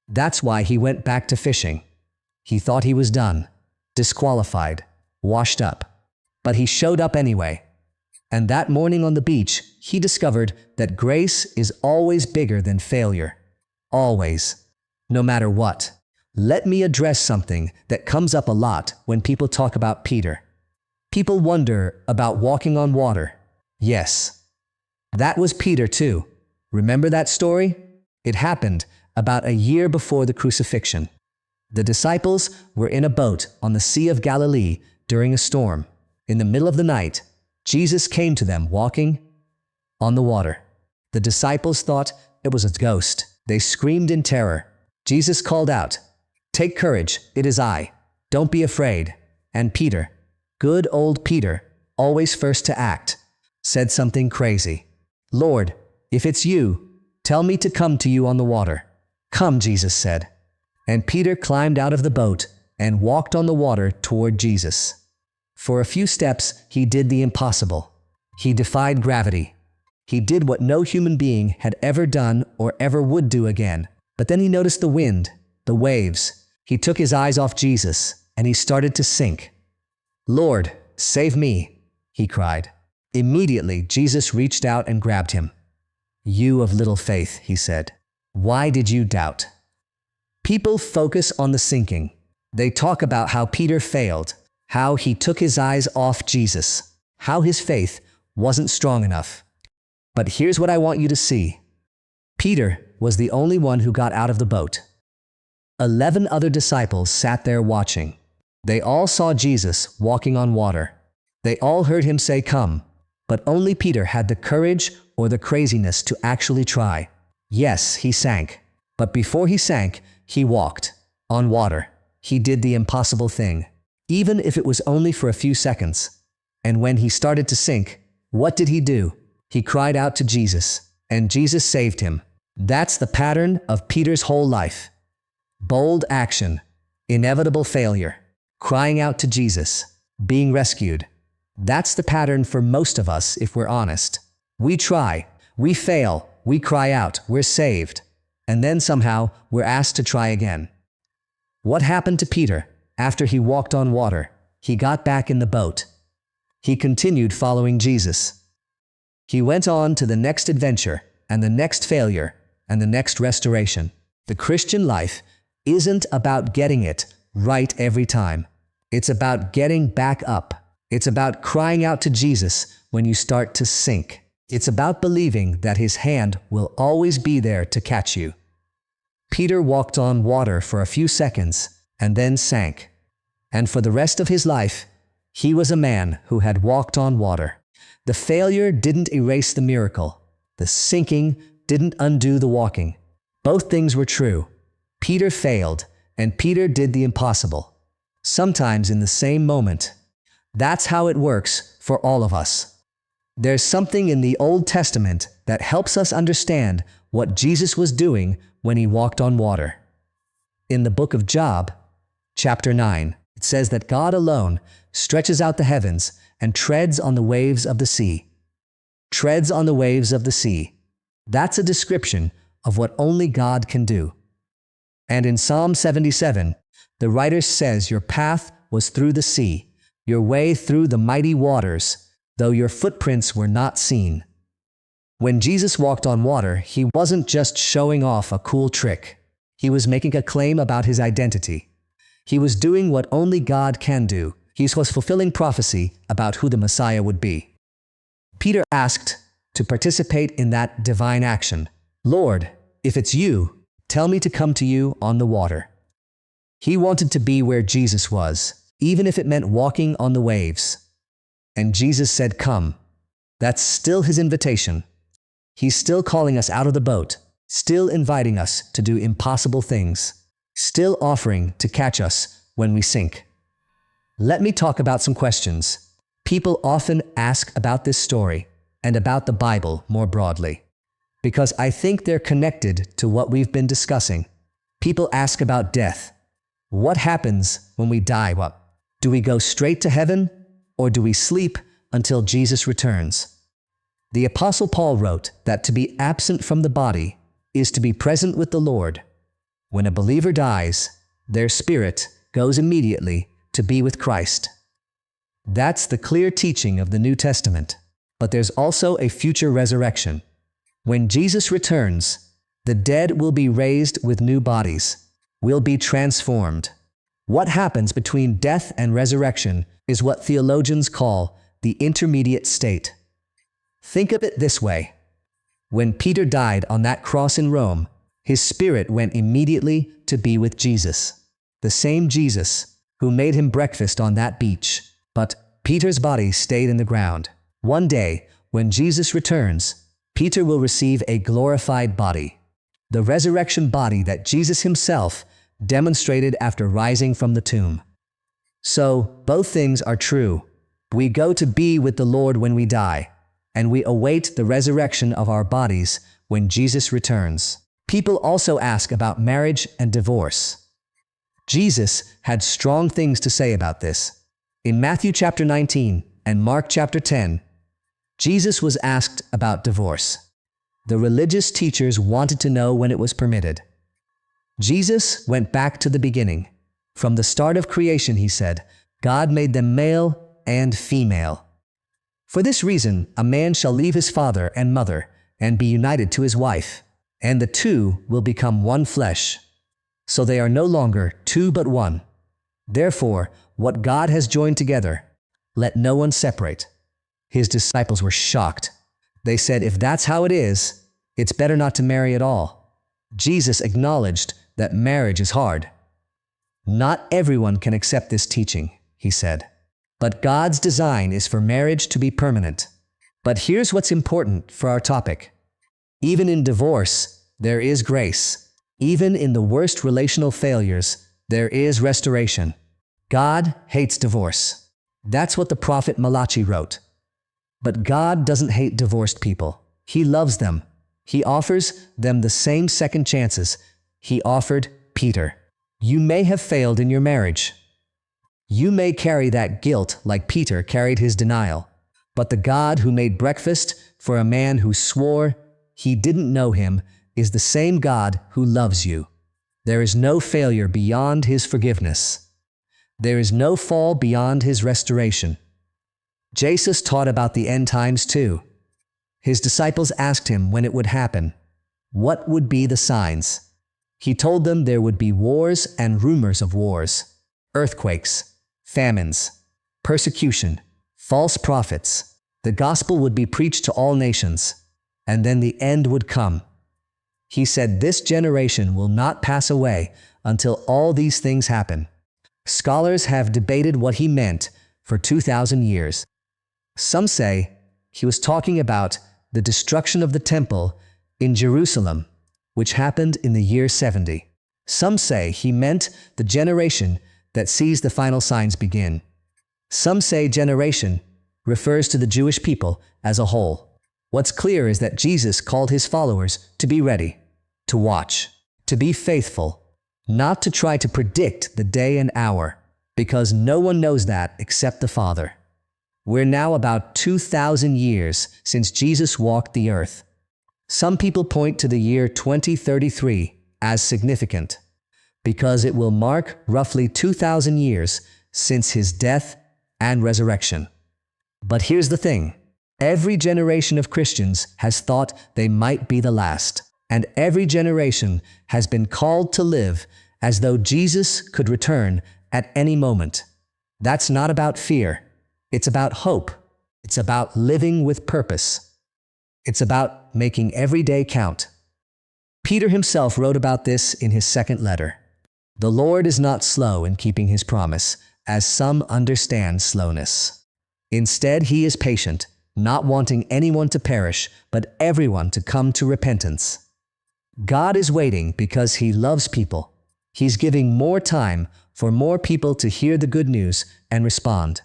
That's why he went back to fishing. He thought he was done, disqualified, washed up. But he showed up anyway. And that morning on the beach, he discovered that grace is always bigger than failure. Always. No matter what. Let me address something that comes up a lot when people talk about Peter. People wonder about walking on water. Yes. That was Peter too. Remember that story? It happened about a year before the crucifixion. The disciples were in a boat on the Sea of Galilee during a storm. In the middle of the night, Jesus came to them walking on the water. The disciples thought it was a ghost. They screamed in terror. Jesus called out, "Take courage, it is I. Don't be afraid." And Peter, good old Peter, always first to act, said something crazy. "Lord, if it's you, tell me to come to you on the water." "Come," Jesus said. And Peter climbed out of the boat and walked on the water toward Jesus. For a few steps, he did the impossible. He defied gravity. He did what no human being had ever done or ever would do again. But then he noticed the wind, the waves. He took his eyes off Jesus, and he started to sink. "Lord, save me," he cried. Immediately, Jesus reached out and grabbed him. "You of little faith," he said. "Why did you doubt?" People focus on the sinking. They talk about how Peter failed, how he took his eyes off Jesus, how his faith wasn't strong enough. But here's what I want you to see. Peter was the only one who got out of the boat. 11 other disciples sat there watching. They all saw Jesus walking on water. They all heard him say, "Come," but only Peter had the courage or the craziness to actually try. Yes, he sank, but before he sank, he walked on water. He did the impossible thing, even if it was only for a few seconds. And when he started to sink, what did he do? He cried out to Jesus, and Jesus saved him. That's the pattern of Peter's whole life. Bold action, inevitable failure, crying out to Jesus, being rescued. That's the pattern for most of us if we're honest. We try, we fail, we cry out, we're saved, and then somehow we're asked to try again. What happened to Peter after he walked on water? He got back in the boat. He continued following Jesus. He went on to the next adventure, and the next failure, and the next restoration. The Christian life isn't about getting it right every time. It's about getting back up. It's about crying out to Jesus when you start to sink. It's about believing that His hand will always be there to catch you. Peter walked on water for a few seconds and then sank. And for the rest of his life, he was a man who had walked on water. The failure didn't erase the miracle. The sinking didn't undo the walking. Both things were true. Peter failed, and Peter did the impossible. Sometimes in the same moment. That's how it works for all of us. There's something in the Old Testament that helps us understand what Jesus was doing when He walked on water. In the book of Job, chapter 9, it says that God alone stretches out the heavens and treads on the waves of the sea. Treads on the waves of the sea. That's a description of what only God can do. And in Psalm 77, the writer says, "Your path was through the sea, your way through the mighty waters, though your footprints were not seen." When Jesus walked on water, He wasn't just showing off a cool trick. He was making a claim about His identity. He was doing what only God can do. He was fulfilling prophecy about who the Messiah would be. Peter asked to participate in that divine action. "Lord, if it's you, tell me to come to you on the water." He wanted to be where Jesus was, even if it meant walking on the waves. And Jesus said, "Come." That's still His invitation. He's still calling us out of the boat, still inviting us to do impossible things, still offering to catch us when we sink. Let me talk about some questions. People often ask about this story and about the Bible more broadly, because I think they're connected to what we've been discussing. People ask about death. What happens when we die? What? Do we go straight to heaven, or do we sleep until Jesus returns? The Apostle Paul wrote that to be absent from the body is to be present with the Lord. When a believer dies, their spirit goes immediately to be with Christ. That's the clear teaching of the New Testament. But there's also a future resurrection. When Jesus returns, the dead will be raised with new bodies, will be transformed. What happens between death and resurrection is what theologians call the intermediate state. Think of it this way. When Peter died on that cross in Rome, his spirit went immediately to be with Jesus. The same Jesus who made him breakfast on that beach. But Peter's body stayed in the ground. One day, when Jesus returns, Peter will receive a glorified body, the resurrection body that Jesus Himself demonstrated after rising from the tomb. So, both things are true. We go to be with the Lord when we die, and we await the resurrection of our bodies when Jesus returns. People also ask about marriage and divorce. Jesus had strong things to say about this. In Matthew chapter 19 and Mark chapter 10, Jesus was asked about divorce. The religious teachers wanted to know when it was permitted. Jesus went back to the beginning. From the start of creation, He said, God made them male and female. For this reason, a man shall leave his father and mother and be united to his wife, and the two will become one flesh. So they are no longer two but one. Therefore, what God has joined together, let no one separate. His disciples were shocked. They said, if that's how it is, it's better not to marry at all. Jesus acknowledged that marriage is hard. Not everyone can accept this teaching, He said. But God's design is for marriage to be permanent. But here's what's important for our topic. Even in divorce, there is grace. Even in the worst relational failures, there is restoration. God hates divorce. That's what the prophet Malachi wrote. But God doesn't hate divorced people. He loves them. He offers them the same second chances he offered Peter. You may have failed in your marriage. You may carry that guilt like Peter carried his denial. But the God who made breakfast for a man who swore he didn't know him is the same God who loves you. There is no failure beyond his forgiveness. There is no fall beyond his restoration. Jesus taught about the end times too. His disciples asked him when it would happen. What would be the signs? He told them there would be wars and rumors of wars, earthquakes, famines, persecution, false prophets. The gospel would be preached to all nations, and then the end would come. He said this generation will not pass away until all these things happen. Scholars have debated what he meant for 2,000 years. Some say he was talking about the destruction of the temple in Jerusalem, which happened in the year 70. Some say he meant the generation that sees the final signs begin. Some say generation refers to the Jewish people as a whole. What's clear is that Jesus called his followers to be ready, to watch, to be faithful, not to try to predict the day and hour, because no one knows that except the Father. We're now about 2,000 years since Jesus walked the earth. Some people point to the year 2033 as significant, because it will mark roughly 2,000 years since his death and resurrection. But here's the thing. Every generation of Christians has thought they might be the last, and every generation has been called to live as though Jesus could return at any moment. That's not about fear. It's about hope. It's about living with purpose. It's about making every day count. Peter himself wrote about this in his second letter. The Lord is not slow in keeping his promise, as some understand slowness. Instead, he is patient, not wanting anyone to perish, but everyone to come to repentance. God is waiting because he loves people. He's giving more time for more people to hear the good news and respond.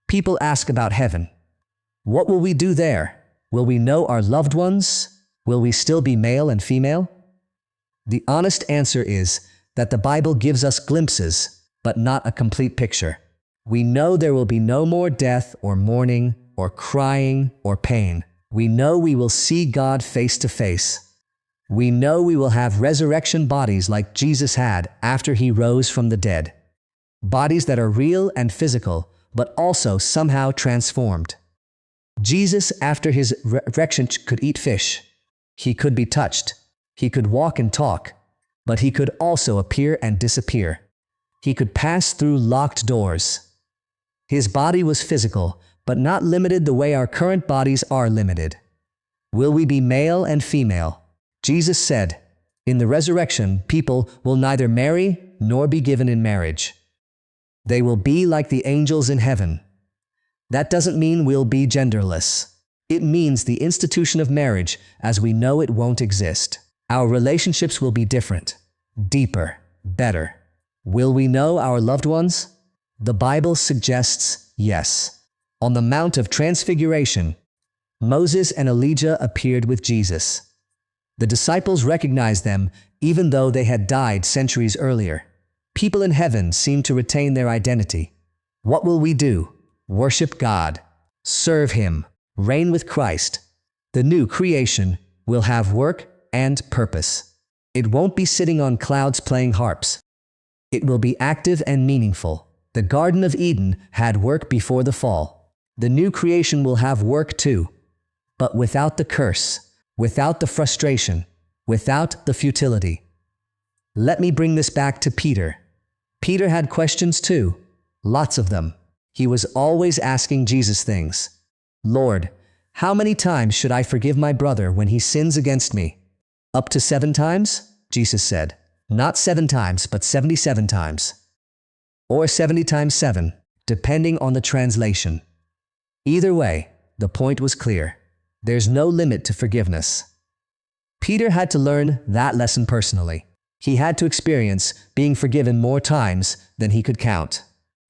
People ask about heaven. What will we do there? Will we know our loved ones? Will we still be male and female? The honest answer is that the Bible gives us glimpses, but not a complete picture. We know there will be no more death or mourning or crying or pain. We know we will see God face to face. We know we will have resurrection bodies like Jesus had after he rose from the dead. Bodies that are real and physical, but also somehow transformed. Jesus, after his resurrection, could eat fish. He could be touched. He could walk and talk, but he could also appear and disappear. He could pass through locked doors. His body was physical, but not limited the way our current bodies are limited. Will we be male and female? Jesus said, in the resurrection, people will neither marry nor be given in marriage. They will be like the angels in heaven. That doesn't mean we'll be genderless. It means the institution of marriage as we know it won't exist. Our relationships will be different, deeper, better. Will we know our loved ones? The Bible suggests yes. On the Mount of Transfiguration, Moses and Elijah appeared with Jesus. The disciples recognized them even though they had died centuries earlier. People in heaven seem to retain their identity. What will we do? Worship God, serve him, reign with Christ. The new creation will have work and purpose. It won't be sitting on clouds playing harps. It will be active and meaningful. The Garden of Eden had work before the fall. The new creation will have work too, but without the curse, without the frustration, without the futility. Let me bring this back to Peter. Peter had questions too, lots of them. He was always asking Jesus things. Lord, how many times should I forgive my brother when he sins against me? Up to 7 times? Jesus said. Not 7 times, but 77 times. Or 70 times 7, depending on the translation. Either way, the point was clear. There's no limit to forgiveness. Peter had to learn that lesson personally. He had to experience being forgiven more times than he could count.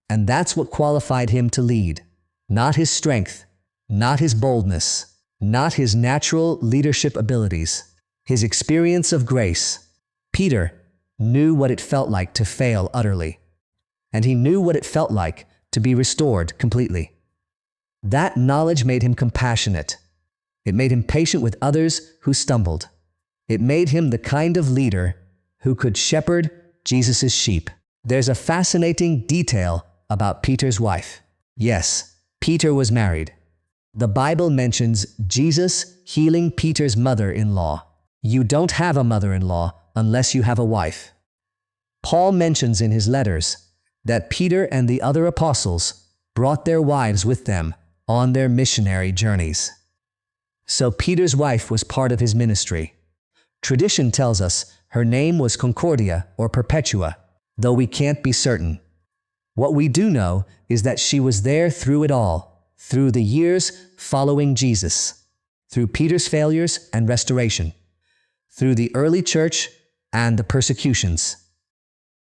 And that's what qualified him to lead. Not his strength, not his boldness, not his natural leadership abilities, his experience of grace. Peter knew what it felt like to fail utterly, and he knew what it felt like to be restored completely. That knowledge made him compassionate. It made him patient with others who stumbled. It made him the kind of leader who could shepherd Jesus' sheep. There's a fascinating detail about Peter's wife. Yes, Peter was married. The Bible mentions Jesus healing Peter's mother-in-law. You don't have a mother-in-law unless you have a wife. Paul mentions in his letters that Peter and the other apostles brought their wives with them on their missionary journeys. So Peter's wife was part of his ministry. Tradition tells us her name was Concordia or Perpetua, though we can't be certain. What we do know is that she was there through it all, through the years following Jesus, through Peter's failures and restoration, through the early church and the persecutions.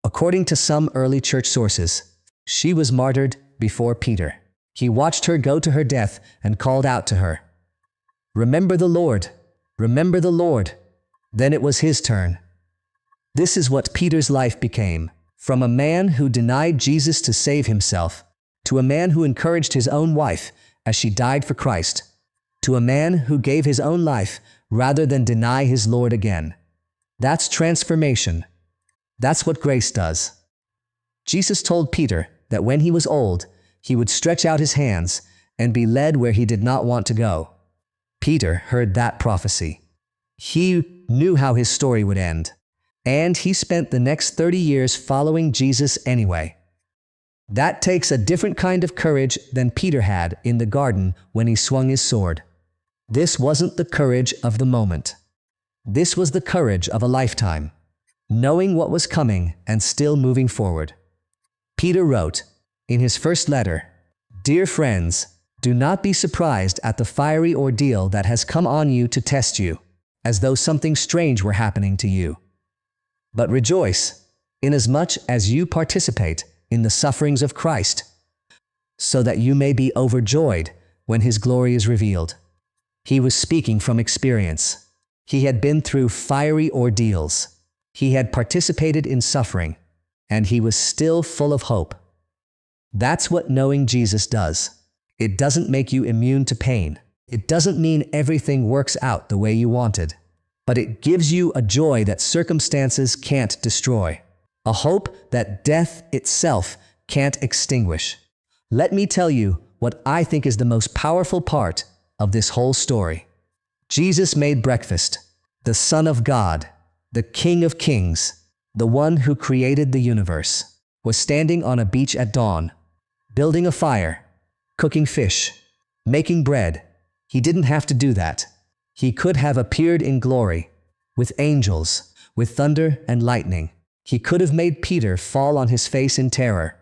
According to some early church sources, she was martyred before Peter. He watched her go to her death and called out to her, "Remember the Lord, remember the Lord." Then it was his turn. This is what Peter's life became. From a man who denied Jesus to save himself, to a man who encouraged his own wife as she died for Christ, to a man who gave his own life rather than deny his Lord again. That's transformation. That's what grace does. Jesus told Peter that when he was old, he would stretch out his hands and be led where he did not want to go. Peter heard that prophecy. He knew how his story would end, and he spent the next 30 years following Jesus anyway. That takes a different kind of courage than Peter had in the garden when he swung his sword. This wasn't the courage of the moment. This was the courage of a lifetime, knowing what was coming and still moving forward. Peter wrote in his first letter, "Dear friends, do not be surprised at the fiery ordeal that has come on you to test you, as though something strange were happening to you. But rejoice, inasmuch as you participate in the sufferings of Christ, so that you may be overjoyed when his glory is revealed." He was speaking from experience. He had been through fiery ordeals. He had participated in suffering, and he was still full of hope. That's what knowing Jesus does. It doesn't make you immune to pain. It doesn't mean everything works out the way you wanted. But it gives you a joy that circumstances can't destroy. A hope that death itself can't extinguish. Let me tell you what I think is the most powerful part of this whole story. Jesus made breakfast. The Son of God, the King of Kings, the one who created the universe, was standing on a beach at dawn, building a fire, cooking fish, making bread. He didn't have to do that. He could have appeared in glory, with angels, with thunder and lightning. He could have made Peter fall on his face in terror.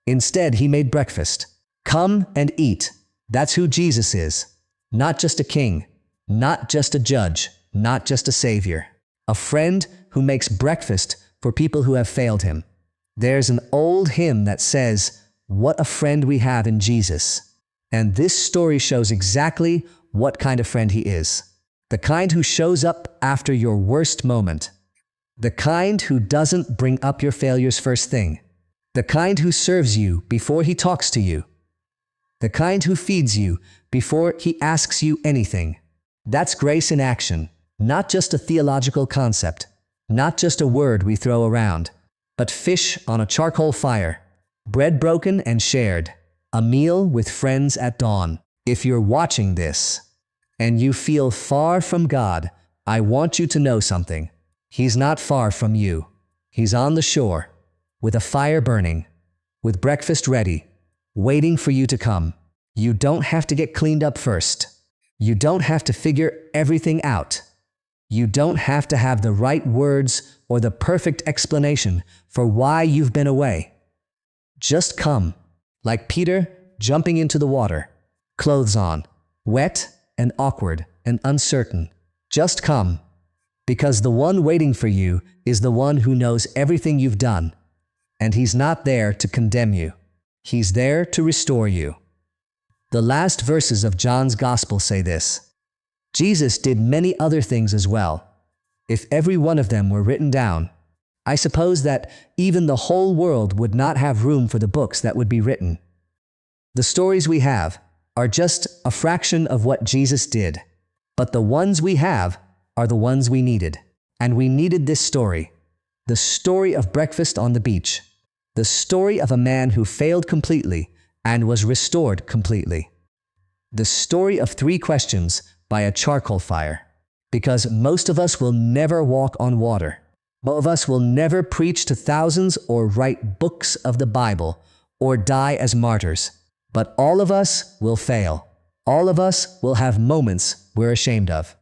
Instead, he made breakfast. Come and eat. That's who Jesus is. Not just a king, not just a judge, not just a savior. A friend who makes breakfast for people who have failed him. There's an old hymn that says, "What a friend we have in Jesus." And this story shows exactly what kind of friend he is. The kind who shows up after your worst moment. The kind who doesn't bring up your failures first thing. The kind who serves you before he talks to you. The kind who feeds you before he asks you anything. That's grace in action, not just a theological concept, not just a word we throw around, but fish on a charcoal fire, bread broken and shared, a meal with friends at dawn. If you're watching this and you feel far from God, I want you to know something. He's not far from you. He's on the shore, with a fire burning, with breakfast ready, waiting for you to come. You don't have to get cleaned up first. You don't have to figure everything out. You don't have to have the right words or the perfect explanation for why you've been away. Just come, like Peter jumping into the water, clothes on, wet and awkward and uncertain. Just come, because the one waiting for you is the one who knows everything you've done, and he's not there to condemn you. He's there to restore you. The last verses of John's Gospel say this: Jesus did many other things as well. If every one of them were written down, I suppose that even the whole world would not have room for the books that would be written. The stories we have are just a fraction of what Jesus did, but the ones we have are the ones we needed. And we needed this story, the story of breakfast on the beach, the story of a man who failed completely and was restored completely, the story of 3 questions by a charcoal fire. Because most of us will never walk on water. Most of us will never preach to thousands or write books of the Bible or die as martyrs. But all of us will fail. All of us will have moments we're ashamed of.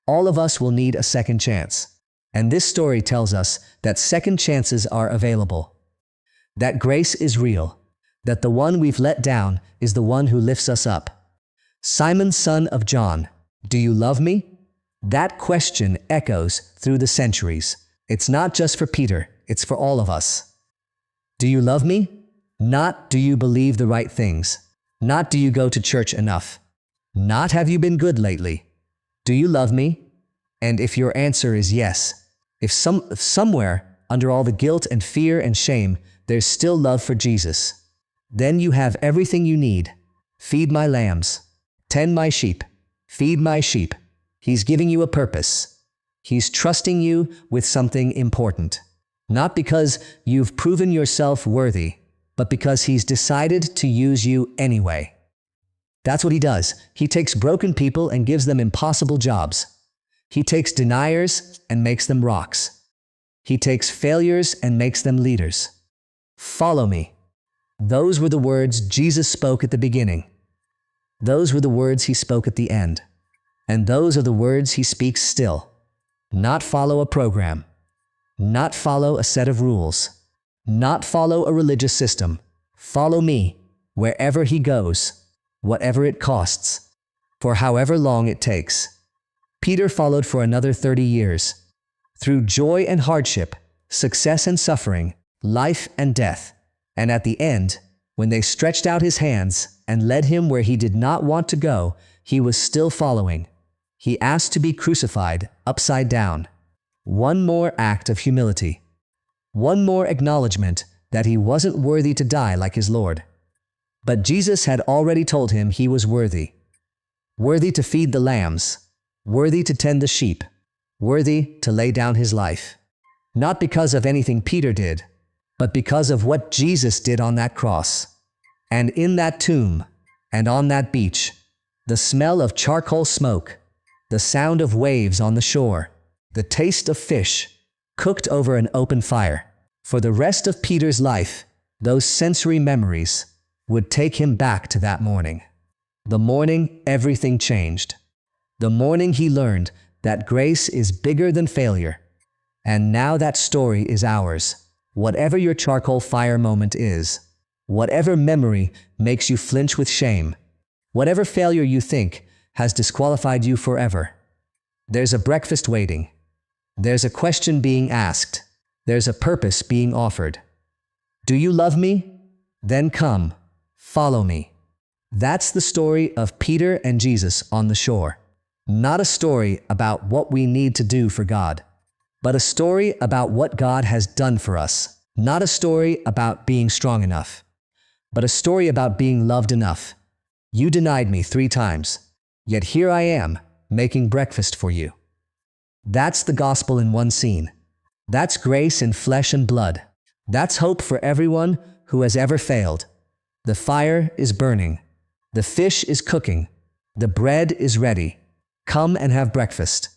All of us will need a second chance. And this story tells us that second chances are available. That grace is real. That the one we've let down is the one who lifts us up. Simon, son of John, do you love me? That question echoes through the centuries. It's not just for Peter, it's for all of us. Do you love me? Not do you believe the right things. Not do you go to church enough. Not have you been good lately. Do you love me? And if your answer is yes, if somewhere under all the guilt and fear and shame, there's still love for Jesus, then you have everything you need. Feed my lambs. Tend my sheep. Feed my sheep. He's giving you a purpose. He's trusting you with something important. Not because you've proven yourself worthy, but because he's decided to use you anyway. That's what he does. He takes broken people and gives them impossible jobs. He takes deniers and makes them rocks. He takes failures and makes them leaders. Follow me. Those were the words Jesus spoke at the beginning. Those were the words he spoke at the end. And those are the words he speaks still. Not follow a program. Not follow a set of rules. Not follow a religious system. Follow me, wherever he goes, whatever it costs, for however long it takes. Peter followed for another 30 years. Through joy and hardship, success and suffering, life and death. And at the end, when they stretched out his hands and led him where he did not want to go, he was still following. He asked to be crucified upside down. One more act of humility. One more acknowledgement that he wasn't worthy to die like his Lord. But Jesus had already told him he was worthy. Worthy to feed the lambs. Worthy to tend the sheep. Worthy to lay down his life. Not because of anything Peter did, but because of what Jesus did on that cross. And in that tomb, and on that beach, the smell of charcoal smoke, the sound of waves on the shore, the taste of fish cooked over an open fire. For the rest of Peter's life, those sensory memories would take him back to that morning. The morning everything changed. The morning he learned that grace is bigger than failure. And now that story is ours. Whatever your charcoal fire moment is, whatever memory makes you flinch with shame, whatever failure you think has disqualified you forever, there's a breakfast waiting. There's a question being asked. There's a purpose being offered. Do you love me? Then come, follow me. That's the story of Peter and Jesus on the shore. Not a story about what we need to do for God, but a story about what God has done for us. Not a story about being strong enough, but a story about being loved enough. You denied me 3 times, yet here I am, making breakfast for you. That's the gospel in one scene. That's grace in flesh and blood. That's hope for everyone who has ever failed. The fire is burning. The fish is cooking. The bread is ready. Come and have breakfast.